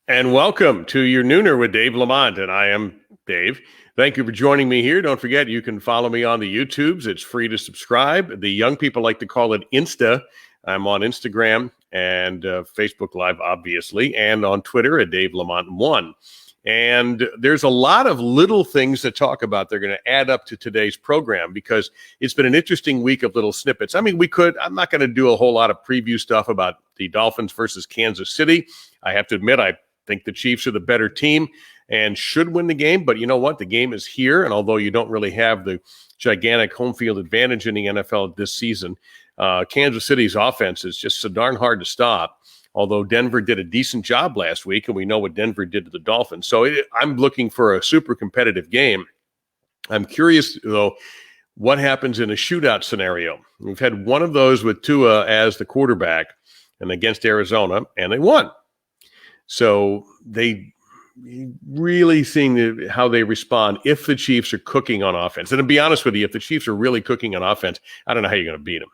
And welcome to your Nooner with Dave LaMont, and I am Dave. Thank you for joining me here. Don't forget, you can follow me on the YouTubes. It's free to subscribe. The young people like to call it Insta. I'm on Instagram and Facebook Live, obviously, and on Twitter at Dave Lamont1. And there's a lot of little things to talk about. They're going to add up to today's program because it's been an interesting week of little snippets. I mean, I'm not going to do a whole lot of preview stuff about the Dolphins versus Kansas City. I have to admit, I think the Chiefs are the better team and should win the game. But you know what? The game is here. And although you don't really have the gigantic home field advantage in the NFL this season, Kansas City's offense is just so darn hard to stop. Although Denver did a decent job last week, and we know what Denver did to the Dolphins. So I'm looking for a super competitive game. I'm curious, though, what happens in a shootout scenario. We've had one of those with Tua as the quarterback and against Arizona, and they won. So they really seeing how they respond if the Chiefs are cooking on offense. And to be honest with you, if the Chiefs are really cooking on offense, I don't know how you're going to beat them.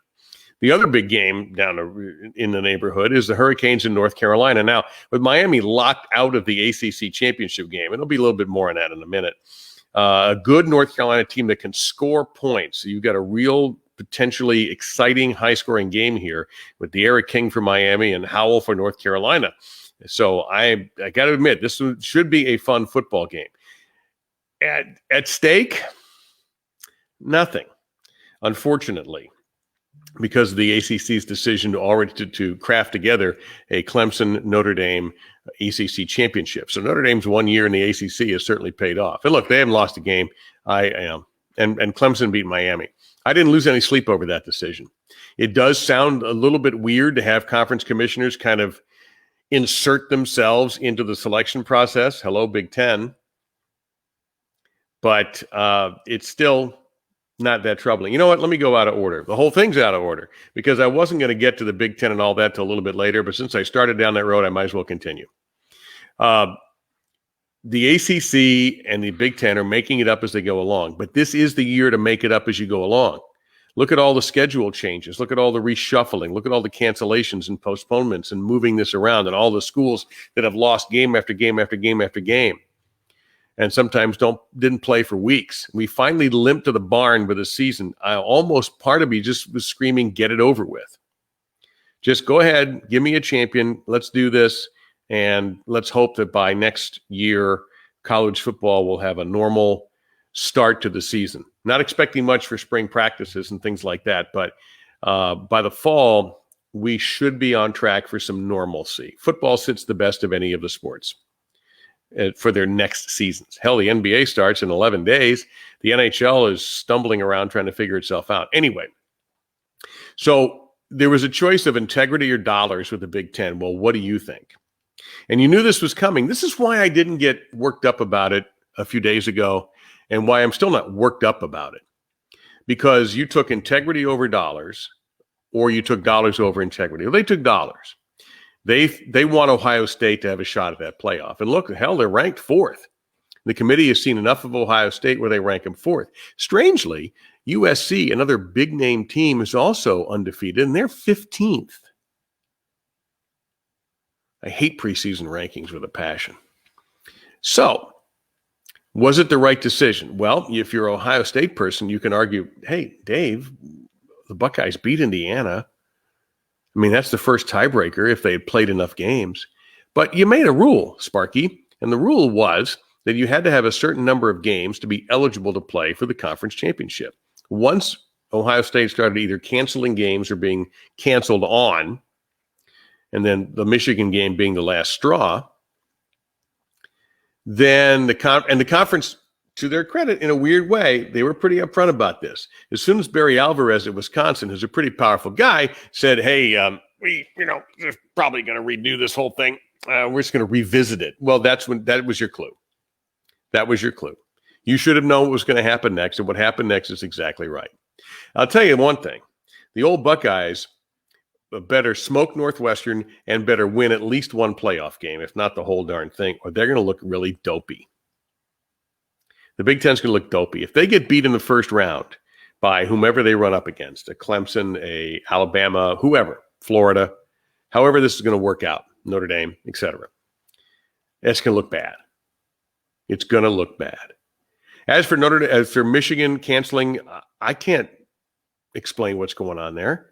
The other big game down in the neighborhood is the Hurricanes in North Carolina. Now, with Miami locked out of the ACC championship game, and there'll be a little bit more on that in a minute, a good North Carolina team that can score points. So you've got a real potentially exciting high-scoring game here with De'Ara King for Miami and Howell for North Carolina. So I got to admit, this should be a fun football game. At stake, nothing, unfortunately, because of the ACC's decision to craft together a Clemson-Notre Dame ACC championship. So Notre Dame's 1 year in the ACC has certainly paid off. And look, they haven't lost a game. And Clemson beat Miami. I didn't lose any sleep over that decision. It does sound a little bit weird to have conference commissioners kind of insert themselves into the selection process. Hello, Big Ten. But it's still not that troubling. You know what? Let me go out of order. The whole thing's out of order because I wasn't going to get to the Big Ten and all that till a little bit later. But since I started down that road, I might as well continue. The ACC and the Big Ten are making it up as they go along. But this is the year to make it up as you go along. Look at all the schedule changes. Look at all the reshuffling. Look at all the cancellations and postponements and moving this around and all the schools that have lost game after game after game after game. And sometimes didn't play for weeks. We finally limped to the barn with a season. Part of me just was screaming, get it over with. Just go ahead, give me a champion. Let's do this. And let's hope that by next year, college football will have a normal start to the season. Not expecting much for spring practices and things like that. But by the fall, we should be on track for some normalcy. Football sits the best of any of the sports for their next seasons. Hell, the NBA starts in 11 days. The NHL is stumbling around trying to figure itself out. Anyway, so there was a choice of integrity or dollars with the Big Ten. Well, what do you think? And you knew this was coming. This is why I didn't get worked up about it a few days ago and why I'm still not worked up about it. Because you took integrity over dollars or you took dollars over integrity. Well, they took dollars. They want Ohio State to have a shot at that playoff. And look, hell, they're ranked fourth. The committee has seen enough of Ohio State where they rank them fourth. Strangely, USC, another big-name team, is also undefeated, and they're 15th. I hate preseason rankings with a passion. So, was it the right decision? Well, if you're an Ohio State person, you can argue, hey, Dave, the Buckeyes beat Indiana. I mean, that's the first tiebreaker if they had played enough games. But you made a rule, Sparky, and the rule was that you had to have a certain number of games to be eligible to play for the conference championship. Once Ohio State started either canceling games or being canceled on, and then the Michigan game being the last straw, then the conference, to their credit, in a weird way, they were pretty upfront about this. As soon as Barry Alvarez at Wisconsin, who's a pretty powerful guy, said, hey, we're probably going to redo this whole thing. We're just going to revisit it. Well, that was your clue. That was your clue. You should have known what was going to happen next, and what happened next is exactly right. I'll tell you one thing. The old Buckeyes better smoke Northwestern and better win at least one playoff game, if not the whole darn thing, or they're going to look really dopey. The Big Ten's going to look dopey. If they get beat in the first round by whomever they run up against, a Clemson, a Alabama, whoever, Florida, however this is going to work out, Notre Dame, etc., It's going to look bad. It's going to look bad. As for Michigan canceling, I can't explain what's going on there.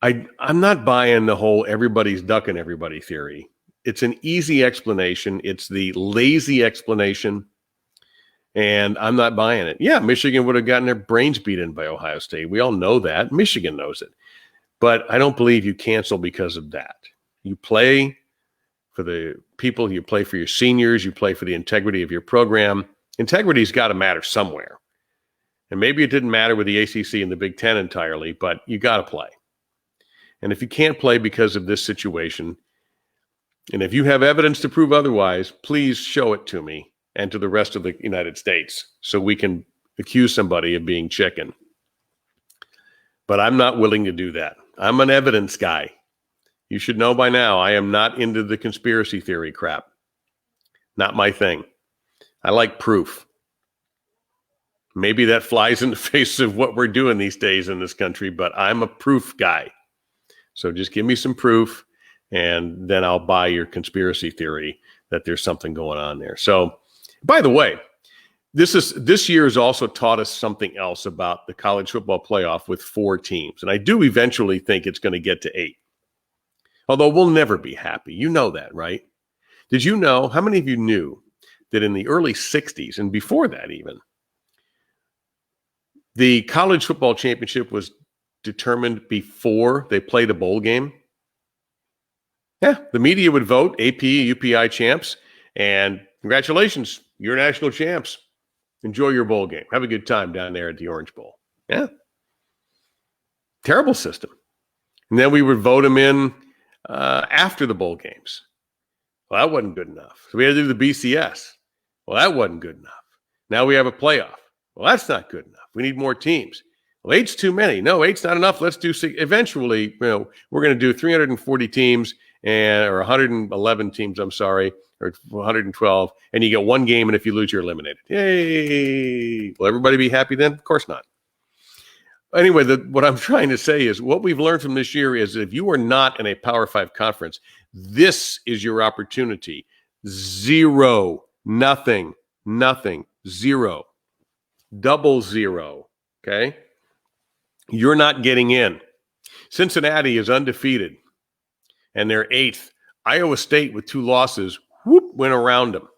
I'm not buying the whole everybody's ducking everybody theory. It's an easy explanation. It's the lazy explanation, and I'm not buying it. Yeah, Michigan would have gotten their brains beat in by Ohio State. We all know that. Michigan knows it. But I don't believe you cancel because of that. You play for the people, you play for your seniors, you play for the integrity of your program. Integrity's got to matter somewhere. And maybe it didn't matter with the ACC and the Big Ten entirely, but you got to play. And if you can't play because of this situation, and if you have evidence to prove otherwise, please show it to me and to the rest of the United States so we can accuse somebody of being chicken. But I'm not willing to do that. I'm an evidence guy. You should know by now, I am not into the conspiracy theory crap. Not my thing. I like proof. Maybe that flies in the face of what we're doing these days in this country, but I'm a proof guy. So just give me some proof, and then I'll buy your conspiracy theory that there's something going on there. So, by the way, this year has also taught us something else about the college football playoff with 4 teams. And I do eventually think it's going to get to 8. Although we'll never be happy. You know that, right? Did you know, how many of you knew that in the early 60s, and before that even, the college football championship was determined before they played a bowl game? Yeah, the media would vote AP, UPI champs, and congratulations, you're national champs. Enjoy your bowl game. Have a good time down there at the Orange Bowl. Yeah. Terrible system. And then we would vote them in after the bowl games. Well, that wasn't good enough. So we had to do the BCS. Well, that wasn't good enough. Now we have a playoff. Well, that's not good enough. We need more teams. Well, 8's too many. No, 8's not enough. Let's do 6. Eventually, we're going to do 340 teams or 111 teams, or 112, and you get one game, and if you lose, you're eliminated. Yay! Will everybody be happy then? Of course not. Anyway, what I'm trying to say is what we've learned from this year is if you are not in a Power 5 conference, this is your opportunity. 0, nothing, 0, 00, okay? You're not getting in. Cincinnati is undefeated, and they're 8th. Iowa State with 2 losses, went around them.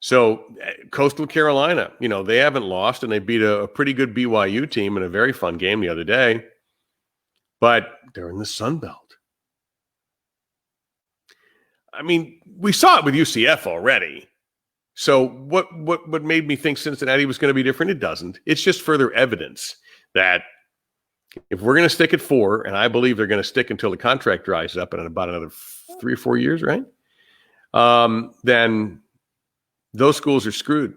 So Coastal Carolina, they haven't lost, and they beat a pretty good BYU team in a very fun game the other day, but they're in the Sun Belt. I mean, we saw it with UCF already. So what made me think Cincinnati was going to be different? It doesn't. It's just further evidence that if we're going to stick at 4, and I believe they're going to stick until the contract dries up in about another 3 or 4 years, right? Then those schools are screwed.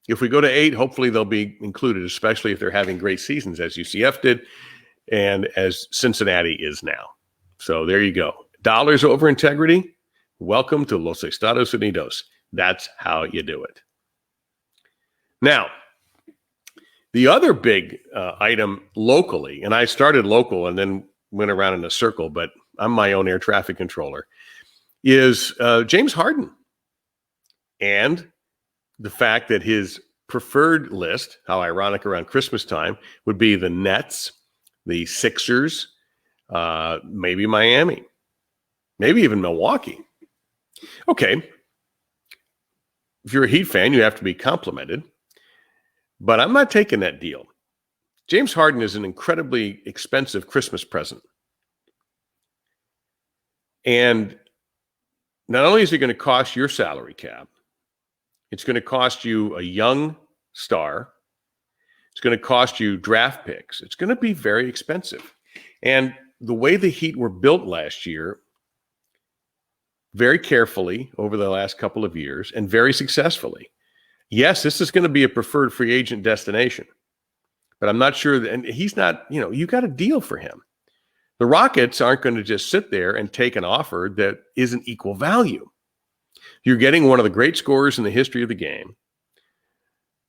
If we go to 8, hopefully they'll be included, especially if they're having great seasons as UCF did and as Cincinnati is now. So there you go. Dollars over integrity. Welcome to Los Estados Unidos. That's how you do it. Now, the other big item locally, and I started local and then went around in a circle, but I'm my own air traffic controller, is James Harden. And the fact that his preferred list, how ironic around Christmas time, would be the Nets, the Sixers, maybe Miami, maybe even Milwaukee. Okay. If you're a Heat fan, you have to be complimented. But I'm not taking that deal. James Harden is an incredibly expensive Christmas present. And not only is it going to cost your salary cap, it's going to cost you a young star. It's going to cost you draft picks. It's going to be very expensive. And the way the Heat were built last year, very carefully over the last couple of years and very successfully. Yes, this is going to be a preferred free agent destination, but I'm not sure that, and he's not, you got a deal for him. The Rockets aren't going to just sit there and take an offer that isn't equal value. You're getting one of the great scorers in the history of the game,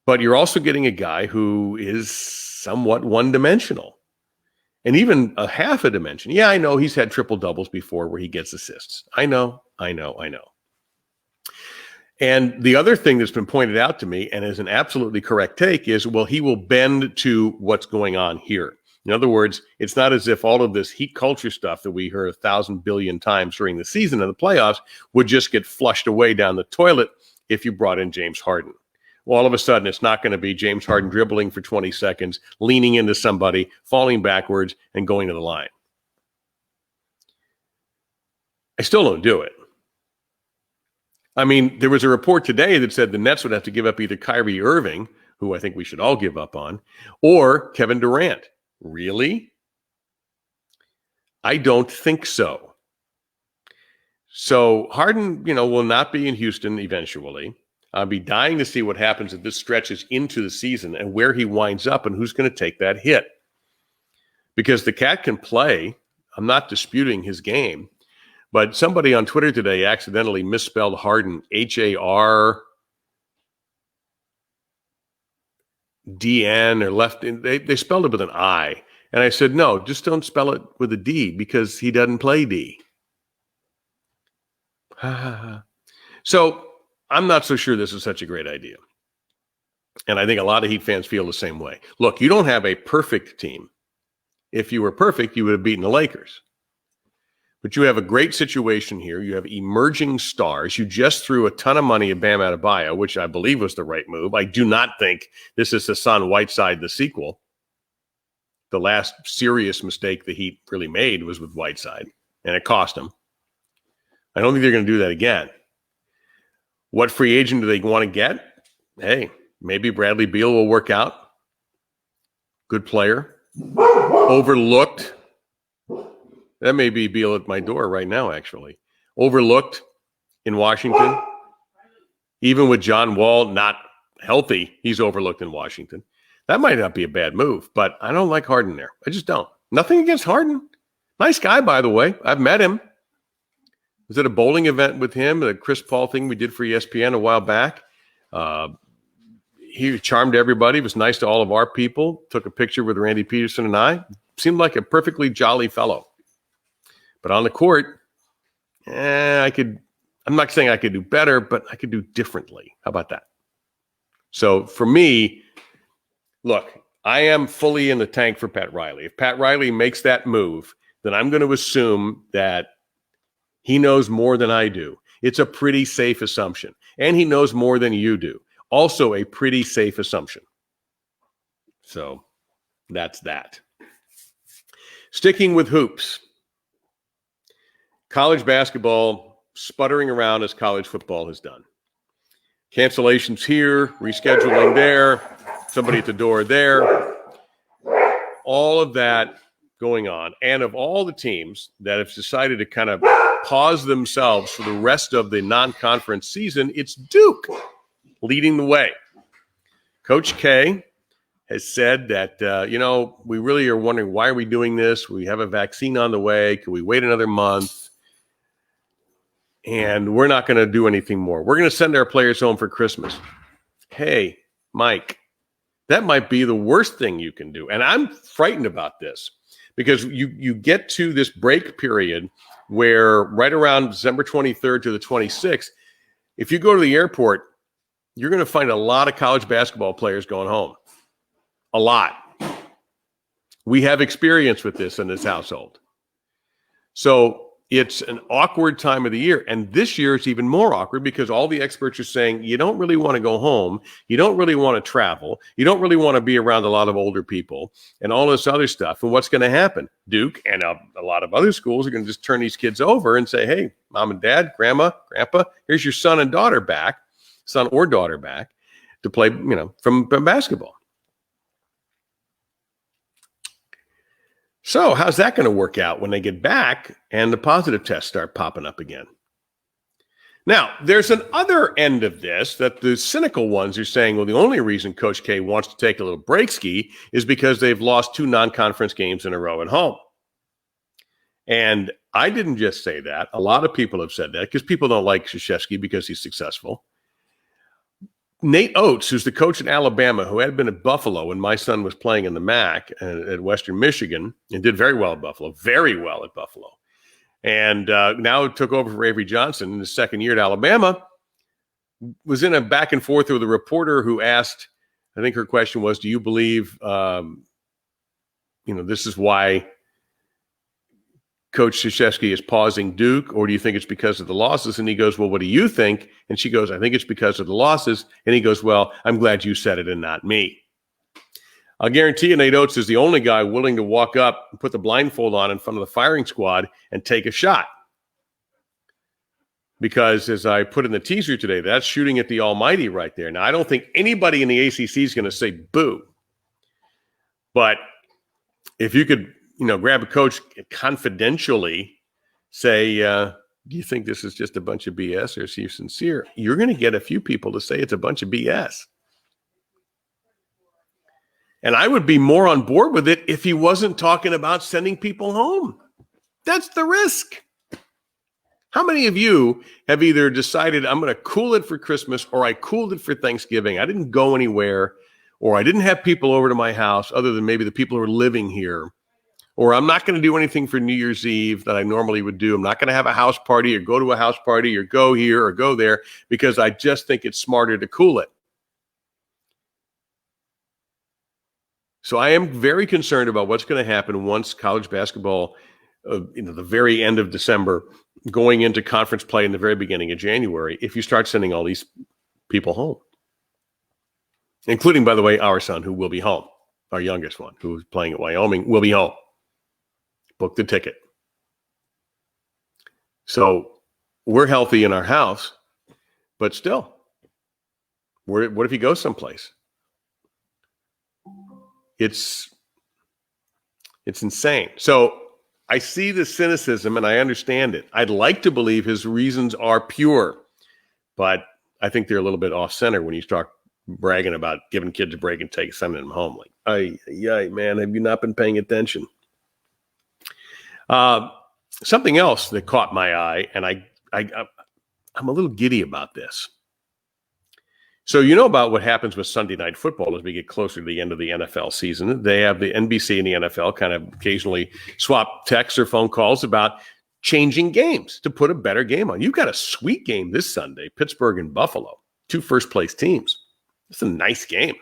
but you're also getting a guy who is somewhat one-dimensional. And even a half a dimension. Yeah, I know he's had triple doubles before where he gets assists. I know. And the other thing that's been pointed out to me, and is an absolutely correct take, is, well, he will bend to what's going on here. In other words, it's not as if all of this heat culture stuff that we heard 1,000 billion times during the season and the playoffs would just get flushed away down the toilet if you brought in James Harden. Well, all of a sudden, it's not going to be James Harden dribbling for 20 seconds, leaning into somebody, falling backwards, and going to the line. I still don't do it. I mean, there was a report today that said the Nets would have to give up either Kyrie Irving, who I think we should all give up on, or Kevin Durant. Really? I don't think so. So Harden, will not be in Houston eventually. I'll be dying to see what happens if this stretches into the season and where he winds up and who's going to take that hit. Because the cat can play. I'm not disputing his game. But somebody on Twitter today accidentally misspelled Harden, Hardn, or left. They spelled it with an I. And I said, no, just don't spell it with a D because he doesn't play D. So I'm not so sure this is such a great idea. And I think a lot of Heat fans feel the same way. Look, you don't have a perfect team. If you were perfect, you would have beaten the Lakers. But you have a great situation here. You have emerging stars. You just threw a ton of money at Bam Adebayo, which I believe was the right move. I do not think this is Hassan Whiteside, the sequel. The last serious mistake the Heat really made was with Whiteside, and it cost them. I don't think they're going to do that again. What free agent do they want to get? Hey, maybe Bradley Beal will work out. Good player. Overlooked. That may be Beal at my door right now, actually. Overlooked in Washington. Even with John Wall not healthy, he's overlooked in Washington. That might not be a bad move, but I don't like Harden there. I just don't. Nothing against Harden. Nice guy, by the way. I've met him. Was at a bowling event with him, the Chris Paul thing we did for ESPN a while back. He charmed everybody, was nice to all of our people, took a picture with Randy Peterson and I. Seemed like a perfectly jolly fellow. But on the court, I'm not saying I could do better, but I could do differently. How about that? So for me, look, I am fully in the tank for Pat Riley. If Pat Riley makes that move, then I'm going to assume that he knows more than I do. It's a pretty safe assumption. And he knows more than you do. Also a pretty safe assumption. So that's that. Sticking with hoops. College basketball sputtering around as college football has done. Cancellations here, rescheduling there, somebody at the door there. All of that going on. And of all the teams that have decided to kind of pause themselves for the rest of the non-conference season, it's Duke leading the way. Coach K has said that, we really are wondering, why are we doing this? We have a vaccine on the way. Can we wait another month? And we're not going to do anything more. We're going to send our players home for Christmas. Hey, Mike, that might be the worst thing you can do. And I'm frightened about this because you get to this break period where right around December 23rd to the 26th, if you go to the airport, you're going to find a lot of college basketball players going home. A lot. We have experience with this in this household. So it's an awkward time of the year. And this year it's even more awkward because all the experts are saying you don't really want to go home. You don't really want to travel. You don't really want to be around a lot of older people and all this other stuff. And what's going to happen? Duke and a lot of other schools are going to just turn these kids over and say, hey, mom and dad, grandma, grandpa, here's your son or daughter back to play, from basketball. So how's that going to work out when they get back and the positive tests start popping up again? Now, there's an other end of this that the cynical ones are saying, well, the only reason Coach K wants to take a little break ski is because they've lost 2 non-conference games in a row at home. And I didn't just say that. A lot of people have said that because people don't like Krzyzewski because he's successful. Nate Oates, who's the coach at Alabama, who had been at Buffalo when my son was playing in the MAC at Western Michigan and did very well at Buffalo, and now took over for Avery Johnson in his second year at Alabama, was in a back and forth with a reporter who asked, I think her question was, do you believe, this is why Coach Krzyzewski is pausing Duke, or do you think it's because of the losses? And he goes, well, what do you think? And she goes, I think it's because of the losses. And he goes, well, I'm glad you said it and not me. I'll guarantee you Nate Oates is the only guy willing to walk up and put the blindfold on in front of the firing squad and take a shot. Because as I put in the teaser today, that's shooting at the almighty right there. Now, I don't think anybody in the ACC is going to say boo. But if you could, grab a coach confidentially, say, do you think this is just a bunch of BS or is he sincere? You're going to get a few people to say it's a bunch of BS. And I would be more on board with it if he wasn't talking about sending people home. That's the risk. How many of you have either decided I'm going to cool it for Christmas or I cooled it for Thanksgiving? I didn't go anywhere, or I didn't have people over to my house other than maybe the people who are living here. Or I'm not going to do anything for New Year's Eve that I normally would do. I'm not going to have a house party or go to a house party or go here or go there because I just think it's smarter to cool it. So I am very concerned about what's going to happen once college basketball, the very end of December, going into conference play in the very beginning of January, if you start sending all these people home. Including, by the way, our son, who will be home. Our youngest one, who's playing at Wyoming, will be home. Book the ticket. So we're healthy in our house, but still, what if he goes someplace? It's insane. So I see the cynicism and I understand it. I'd like to believe his reasons are pure, but I think they're a little bit off center when you start bragging about giving kids a break and sending them home. Like, man, have you not been paying attention? Something else that caught my eye, and I'm a little giddy about this. So about what happens with Sunday Night Football as we get closer to the end of the NFL season. They have the NBC and the NFL kind of occasionally swap texts or phone calls about changing games to put a better game on. You've got a sweet game this Sunday, Pittsburgh and Buffalo, 2 first-place teams. It's a nice game.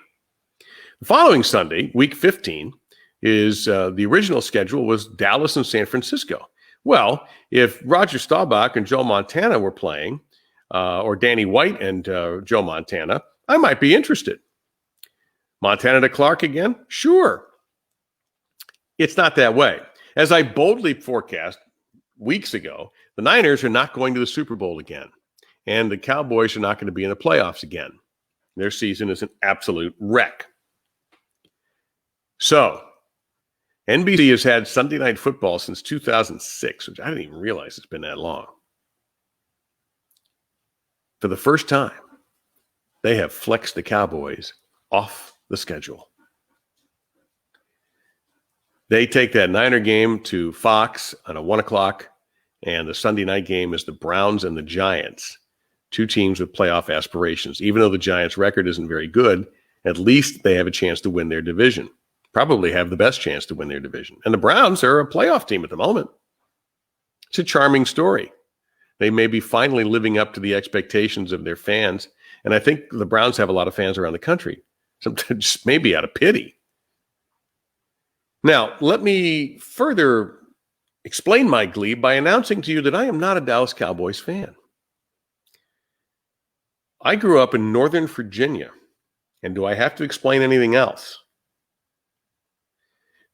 The following Sunday, week 15, is the original schedule was Dallas and San Francisco. Well, if Roger Staubach and Joe Montana were playing, or Danny White and Joe Montana, I might be interested. Montana to Clark again? Sure. It's not that way. As I boldly forecast weeks ago, the Niners are not going to the Super Bowl again, and the Cowboys are not going to be in the playoffs again. Their season is an absolute wreck. So, NBC has had Sunday Night Football since 2006, which I didn't even realize it's been that long. For the first time, they have flexed the Cowboys off the schedule. They take that Niner game to Fox on a 1 o'clock, and the Sunday night game is the Browns and the Giants, 2 teams with playoff aspirations. Even though the Giants' record isn't very good, at least they have a chance to win their division. Probably have the best chance to win their division. And the Browns are a playoff team at the moment. It's a charming story. They may be finally living up to the expectations of their fans. And I think the Browns have a lot of fans around the country, sometimes maybe out of pity. Now, let me further explain my glee by announcing to you that I am not a Dallas Cowboys fan. I grew up in Northern Virginia. And do I have to explain anything else?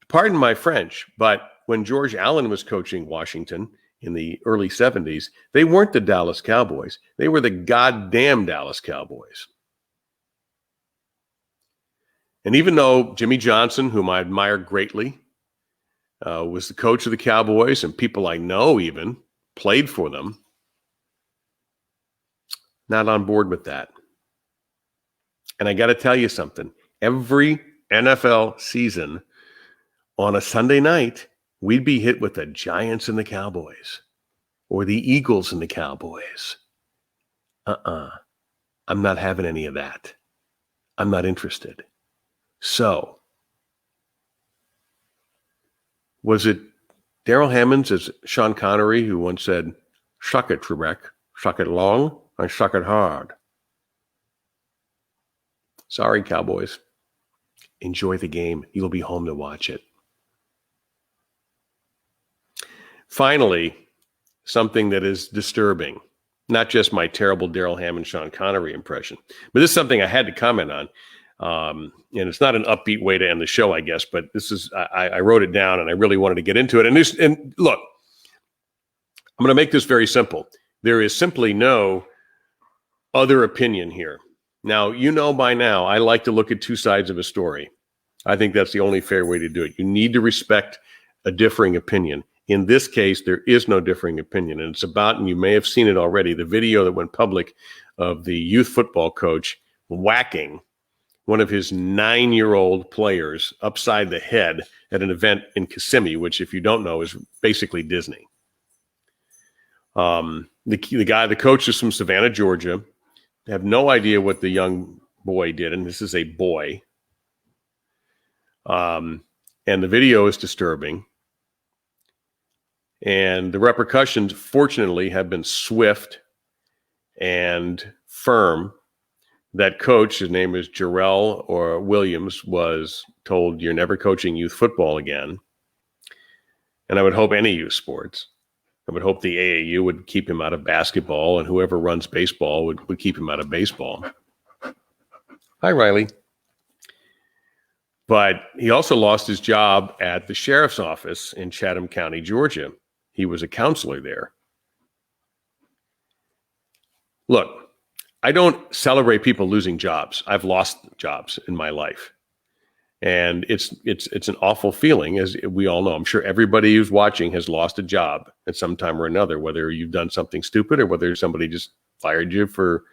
Pardon my French, but when George Allen was coaching Washington in the early 70s, they weren't the Dallas Cowboys. They were the goddamn Dallas Cowboys. And even though Jimmy Johnson, whom I admire greatly, was the coach of the Cowboys, and people I know even played for them, not on board with that. And I got to tell you something. Every NFL season, on a Sunday night, we'd be hit with the Giants and the Cowboys or the Eagles and the Cowboys. I'm not having any of that. I'm not interested. So, was it Daryl Hammonds as Sean Connery who once said, "Suck it, Trebek. Suck it long and suck it hard." Sorry, Cowboys. Enjoy the game. You'll be home to watch it. Finally, something that is disturbing. Not just my terrible Daryl Hammond, Sean Connery impression, but this is something I had to comment on. And it's not an upbeat way to end the show, I guess, but this is, I wrote it down and I really wanted to get into it. And look, I'm going to make this very simple. There is simply no other opinion here. Now, you know by now, I like to look at two sides of a story. I think that's the only fair way to do it. You need to respect a differing opinion. In this case, there is no differing opinion. And it's about, and you may have seen it already, the video that went public of the youth football coach whacking one of his 9-year-old players upside the head at an event in Kissimmee, which, if you don't know, is basically Disney. The coach is from Savannah, Georgia. I have no idea what the young boy did, and this is a boy. And the video is disturbing. And the repercussions, fortunately, have been swift and firm. That coach, his name is Jarrell or Williams, was told, "You're never coaching youth football again." And I would hope any youth sports. I would hope the AAU would keep him out of basketball, and whoever runs baseball would keep him out of baseball. Hi, Riley. But he also lost his job at the sheriff's office in Chatham County, Georgia. He was a counselor there. Look, I don't celebrate people losing jobs. I've lost jobs in my life. And it's an awful feeling, as we all know. I'm sure everybody who's watching has lost a job at some time or another, whether you've done something stupid or whether somebody just fired you for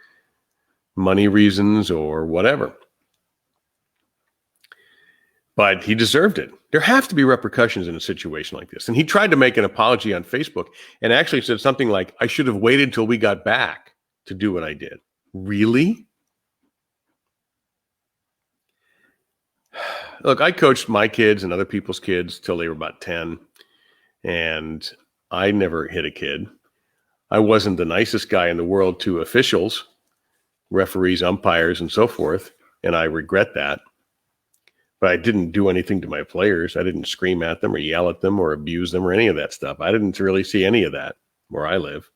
money reasons or whatever. But he deserved it. There have to be repercussions in a situation like this. And he tried to make an apology on Facebook and actually said something like, "I should have waited till we got back to do what I did." Really? Look, I coached my kids and other people's kids till they were about 10, and I never hit a kid. I wasn't the nicest guy in the world to officials, referees, umpires, and so forth, and I regret that. But I didn't do anything to my players. I didn't scream at them or yell at them or abuse them or any of that stuff. I didn't really see any of that where I live.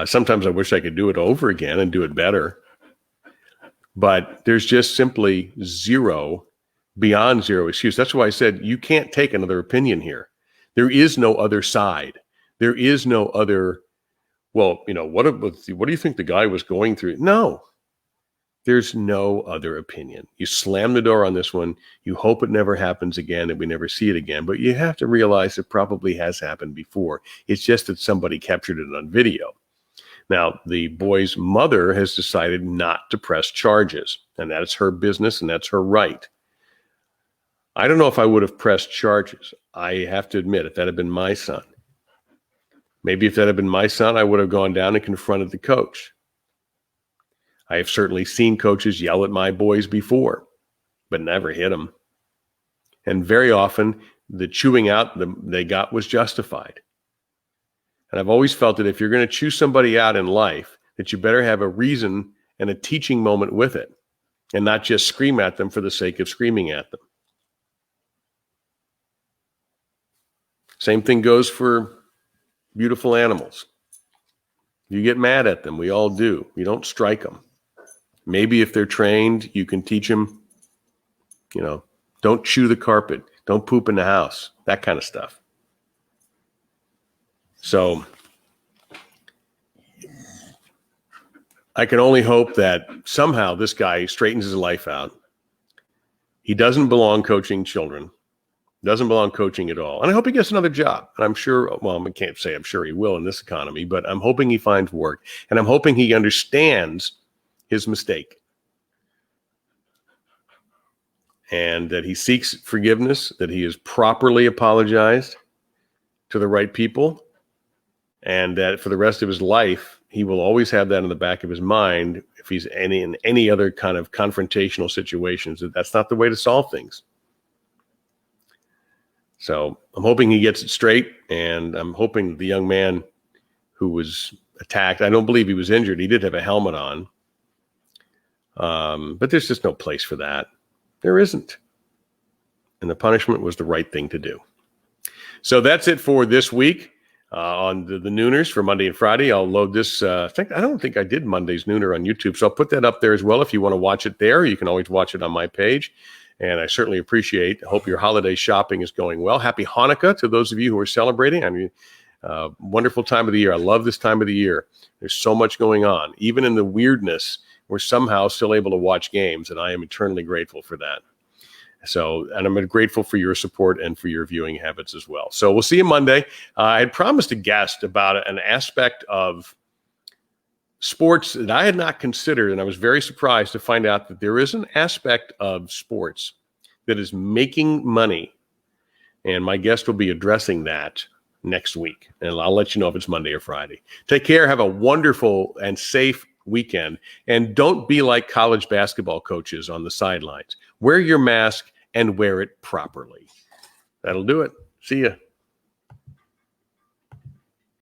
Sometimes I wish I could do it over again and do it better. But there's just simply beyond zero excuse. That's why I said you can't take another opinion here. There is no other side. There is no other, well, what do you think the guy was going through? No. There's no other opinion. You slam the door on this one. You hope it never happens again, that we never see it again. But you have to realize it probably has happened before. It's just that somebody captured it on video. Now, the boy's mother has decided not to press charges, and that's her business, and that's her right. I don't know if I would have pressed charges. I have to admit, if that had been my son, maybe if that had been my son, I would have gone down and confronted the coach. I have certainly seen coaches yell at my boys before, but never hit them. And very often, the chewing out they got was justified. And I've always felt that if you're going to chew somebody out in life, that you better have a reason and a teaching moment with it, and not just scream at them for the sake of screaming at them. Same thing goes for beautiful animals. You get mad at them. We all do. You don't strike them. Maybe if they're trained, you can teach them, don't chew the carpet, don't poop in the house, that kind of stuff. So I can only hope that somehow this guy straightens his life out. He doesn't belong coaching children, doesn't belong coaching at all. And I hope he gets another job. And I'm sure, I can't say I'm sure he will in this economy, but I'm hoping he finds work. And I'm hoping he understands his mistake and that he seeks forgiveness, that he has properly apologized to the right people, and that for the rest of his life, he will always have that in the back of his mind if he's in any other kind of confrontational situations, that's not the way to solve things. So I'm hoping he gets it straight, and I'm hoping the young man who was attacked, I don't believe he was injured. He did have a helmet on. But there's just no place for that. There isn't. And the punishment was the right thing to do. So that's it for this week on the Nooners for Monday and Friday. I'll load this. I don't think I did Monday's Nooner on YouTube, so I'll put that up there as well if you want to watch it there. You can always watch it on my page. And I certainly appreciate. I hope your holiday shopping is going well. Happy Hanukkah to those of you who are celebrating. I mean, wonderful time of the year. I love this time of the year. There's so much going on. Even in the weirdness, we're somehow still able to watch games, and I am eternally grateful for that. So, and I'm grateful for your support and for your viewing habits as well. So we'll see you Monday. I had promised a guest about an aspect of sports that I had not considered, and I was very surprised to find out that there is an aspect of sports that is making money, and my guest will be addressing that next week, and I'll let you know if it's Monday or Friday. Take care. Have a wonderful and safe weekend, and don't be like college basketball coaches on the sidelines. Wear your mask and wear it properly. That'll do it. See ya.